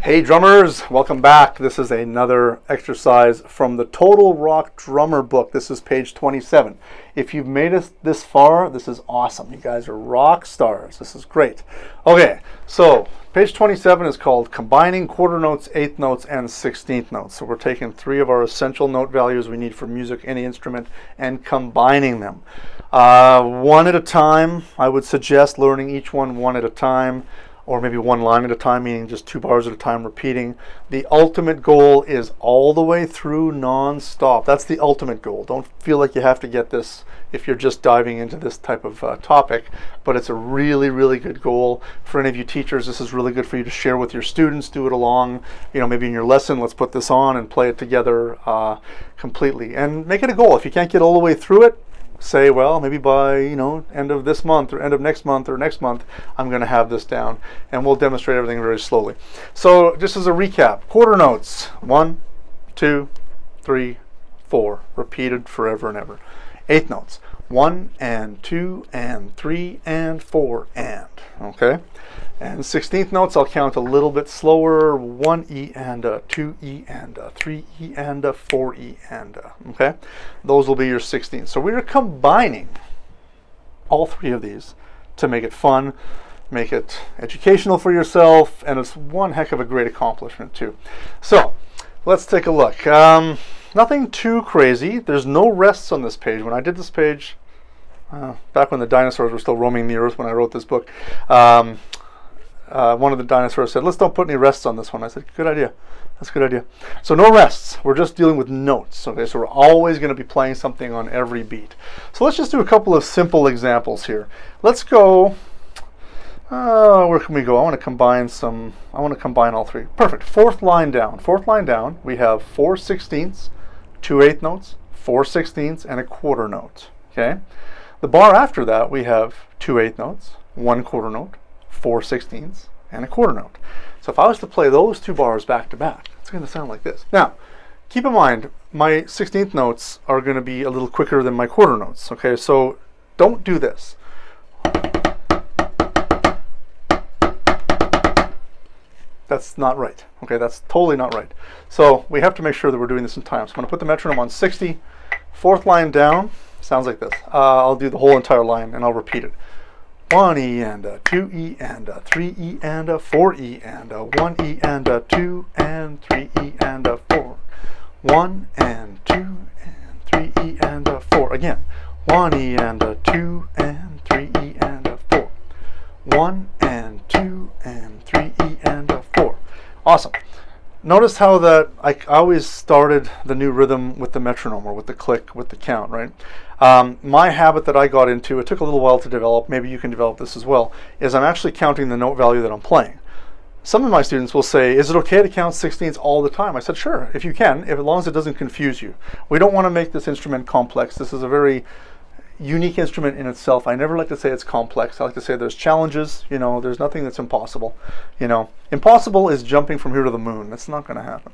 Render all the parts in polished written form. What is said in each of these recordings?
Hey drummers, welcome back. This is another exercise from the Total Rock Drummer book. This is page 27. If you've made it this far, this is awesome. You guys are rock stars. This is great. Okay, so page 27 is called Combining Quarter Notes, Eighth Notes, and 16th Notes. So we're taking three of our essential note values we need for music, any instrument, and combining them. One at a time. I would suggest learning each one at a time, or maybe one line at a time, meaning just 2 bars at a time repeating. The ultimate goal is all the way through non-stop. That's the ultimate goal. Don't feel like you have to get this if you're just diving into this type of topic, but it's a really, really good goal. For any of you teachers, this is really good for you to share with your students, do it along, maybe in your lesson, let's put this on and play it together completely. And make it a goal. If you can't get all the way through it, say, well, maybe by end of this month or end of next month or next month, I'm going to have this down, and we'll demonstrate everything very slowly. So just as a recap, quarter notes: 1, 2, 3, 4, repeated forever and ever. Eighth notes: 1 and 2 and 3 and 4 and. Okay. And 16th notes, I'll count a little bit slower: 1 E and 2 E and 3 E and 4 E and. Okay, those will be your 16th. So we are combining all three of these to make it fun, make it educational for yourself, and it's one heck of a great accomplishment too. So let's take a look. Nothing too crazy. There's no rests on this page. When I did this page, back when the dinosaurs were still roaming the earth when I wrote this book, one of the dinosaurs said, let's don't put any rests on this one. I said, good idea. That's a good idea. So no rests. We're just dealing with notes. Okay, so we're always going to be playing something on every beat. So let's just do a couple of simple examples here. Let's go, where can we go? I want to combine all three. Perfect. Fourth line down. Fourth line down, we have 4 16ths, 2 eighth notes, 4 16ths, and a quarter note. Okay. The bar after that, we have 2 eighth notes, 1 quarter note, 4 16ths, and a quarter note. So if I was to play those 2 bars back to back, it's going to sound like this. Now, keep in mind, my 16th notes are going to be a little quicker than my quarter notes. Okay, so don't do this. That's not right. Okay, that's totally not right. So we have to make sure that we're doing this in time. So I'm going to put the metronome on 60. Fourth line down sounds like this. I'll do the whole entire line and I'll repeat it. 1 E and 2 E and 3 E and 4 E and 1 E and 2 and 3 E and 4. 1 and 2 and 3 E and 4. Again, 1 E and 2 and 3 E and 4. 1 and 2 and 3 E and 4. Awesome. Notice how that I always started the new rhythm with the metronome or with the click, with the count, right? My habit that I got into, it took a little while to develop, maybe you can develop this as well, is I'm actually counting the note value that I'm playing. Some of my students will say, is it okay to count 16ths all the time? I said, sure, if you can, as long as it doesn't confuse you. We don't want to make this instrument complex. This is a very unique instrument in itself. I never like to say it's complex. I like to say there's challenges. There's nothing that's impossible. Impossible is jumping from here to the moon. That's not going to happen.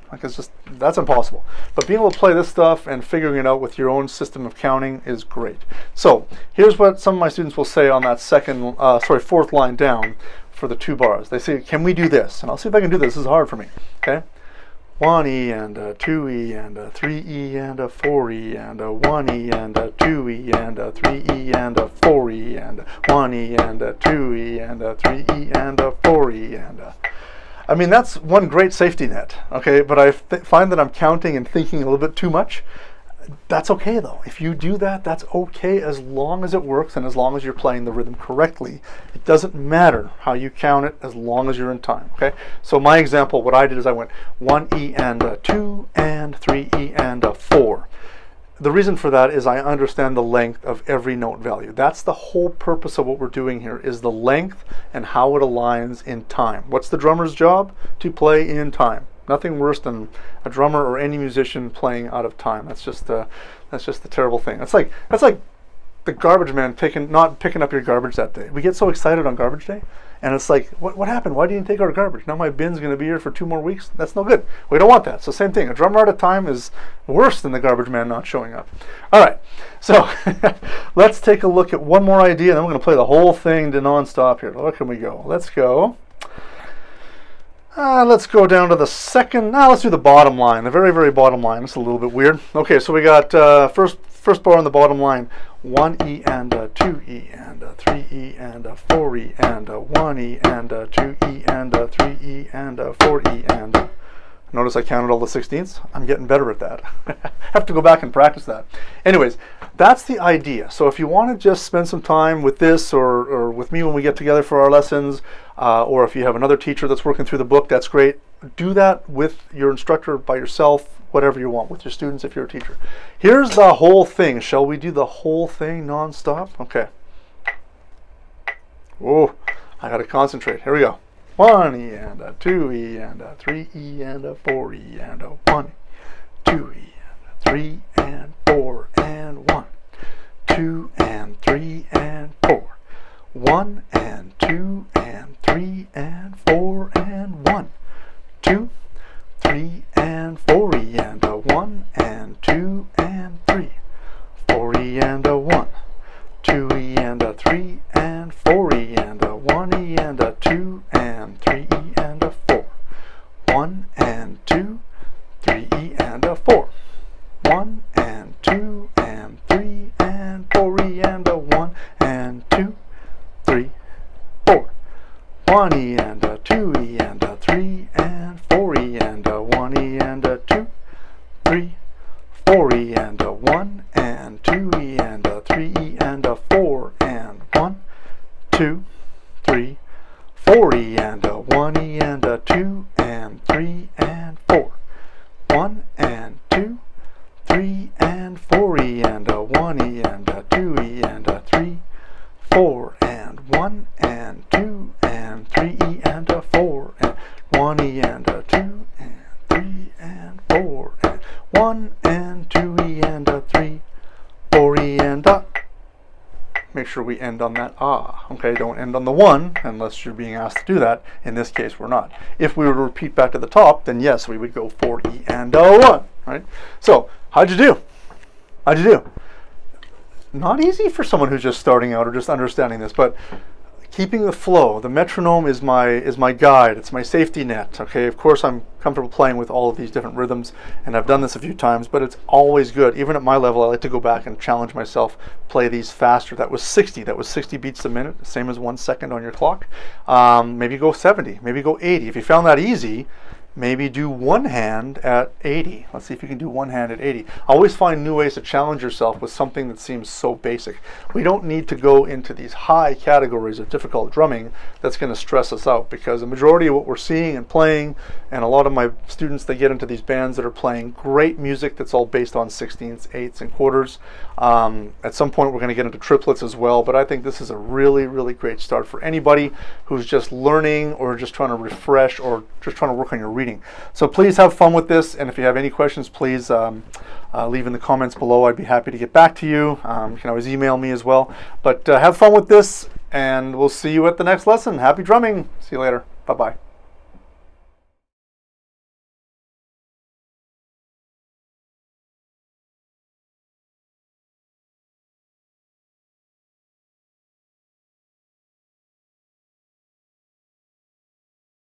That's impossible. But being able to play this stuff and figuring it out with your own system of counting is great. So here's what some of my students will say on that fourth line down for the 2 bars. They say, can we do this? And I'll see if I can do this. This is hard for me. Okay. 1 E and 2 E and 3 E and 4 E and 1 E and 2 E and 3 E and 4 E and 1 E and 2 E and 3 E and 4 E and I mean, that's one great safety net, okay? But I find that I'm counting and thinking a little bit too much. That's okay though. If you do that, that's okay as long as it works and as long as you're playing the rhythm correctly. It doesn't matter how you count it as long as you're in time, okay? So my example, what I did is I went 1 E and 2 and 3 E and 4. The reason for that is I understand the length of every note value. That's the whole purpose of what we're doing here, is the length and how it aligns in time. What's the drummer's job? To play in time. Nothing worse than a drummer or any musician playing out of time. That's just a terrible thing. That's like the garbage man not picking up your garbage that day. We get so excited on garbage day, and it's like, what happened? Why didn't you take our garbage? Now my bin's going to be here for 2 more weeks. That's no good. We don't want that. So same thing. A drummer out of time is worse than the garbage man not showing up. All right. So let's take a look at one more idea, and then we're going to play the whole thing to nonstop here. Where can we go? Let's go. Let's go down to the second. Let's do the bottom line, the very, very bottom line. It's a little bit weird. Okay, so we got first bar on the bottom line: 1E and 2E and 3E and 4E and 1E and 2E and 3E and 4E and. Notice I counted all the 16ths. I'm getting better at that. Have to go back and practice that. Anyways, that's the idea. So if you want to just spend some time with this or with me when we get together for our lessons, or if you have another teacher that's working through the book, that's great. Do that with your instructor, by yourself, whatever you want, with your students if you're a teacher. Here's the whole thing. Shall we do the whole thing non-stop? Okay. Whoa, I got to concentrate. Here we go. 1E and 2E and 3E and 4E and 1, 2E and 3 and 4 and 1, 2 and 3 and 4, 1 and 2 and 3 and 4 and 1, 2, 3 and 4E and 1 and 2 and 3, 4E and 1, 2E and 3 and 4E and 1E and 2 and 3E and 4, 1 and 2, 3E and 4, 1 and 2 and 3 and 4E and 1 and 2, 3, 4, 1E and 2E and 3 and 4E and 1E and 2, 3, 4E and 1 and 2E and 3E and 4 and 1, 2, 3, 4E and 1E and 2 and 3 and 4, 1 and 2, 3 and 4E and 1E and 2E and 3, 4 and 1 and 2 and 3E and 4 and 1E and 2 and 3 and 4 and 1 and 2E and 3, 4E and Make sure we end on that okay? Don't end on the 1 unless you're being asked to do that. In this case, we're not. If we were to repeat back to the top, then yes, we would go 4E and 1, right? So, how'd you do? How'd you do? Not easy for someone who's just starting out or just understanding this, but keeping the flow. The metronome is my guide. It's my safety net. Okay, of course I'm comfortable playing with all of these different rhythms, and I've done this a few times, but it's always good. Even at my level, I like to go back and challenge myself, play these faster. That was 60. That was 60 beats a minute, same as 1 second on your clock. Maybe go 70. Maybe go 80. If you found that easy, maybe do one hand at 80. Let's see if you can do one hand at 80. Always find new ways to challenge yourself with something that seems so basic. We don't need to go into these high categories of difficult drumming that's going to stress us out, because the majority of what we're seeing and playing, and a lot of my students, they get into these bands that are playing great music that's all based on 16ths, 8ths, and quarters. At some point we're going to get into triplets as well, but I think this is a really, really great start for anybody who's just learning or just trying to refresh or just trying to work on your reading. So please have fun with this, and if you have any questions, please leave in the comments below. I'd be happy to get back to you. You can always email me as well. But have fun with this, and we'll see you at the next lesson. Happy drumming. See you later. Bye-bye.